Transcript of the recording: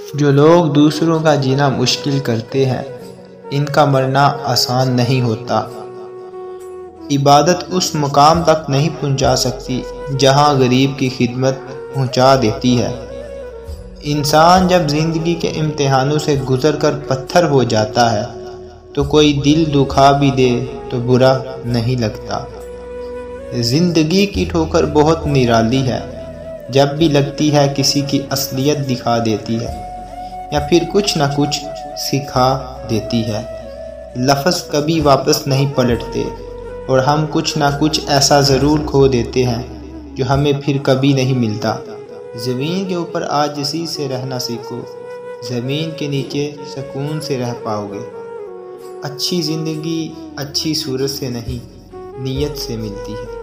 जो लोग दूसरों का जीना मुश्किल करते हैं, इनका मरना आसान नहीं होता। इबादत उस मुकाम तक नहीं पहुंचा सकती जहां गरीब की खिदमत पहुंचा देती है। इंसान जब ज़िंदगी के इम्तिहानों से गुज़र कर पत्थर हो जाता है तो कोई दिल दुखा भी दे तो बुरा नहीं लगता। ज़िंदगी की ठोकर बहुत निराली है, जब भी लगती है किसी की असलियत दिखा देती है या फिर कुछ ना कुछ सिखा देती है। लफ्ज़ कभी वापस नहीं पलटते और हम कुछ ना कुछ ऐसा ज़रूर खो देते हैं जो हमें फिर कभी नहीं मिलता। ज़मीन के ऊपर आजिज़ी से रहना सीखो, ज़मीन के नीचे सुकून से रह पाओगे। अच्छी ज़िंदगी अच्छी सूरत से नहीं, नीयत से मिलती है।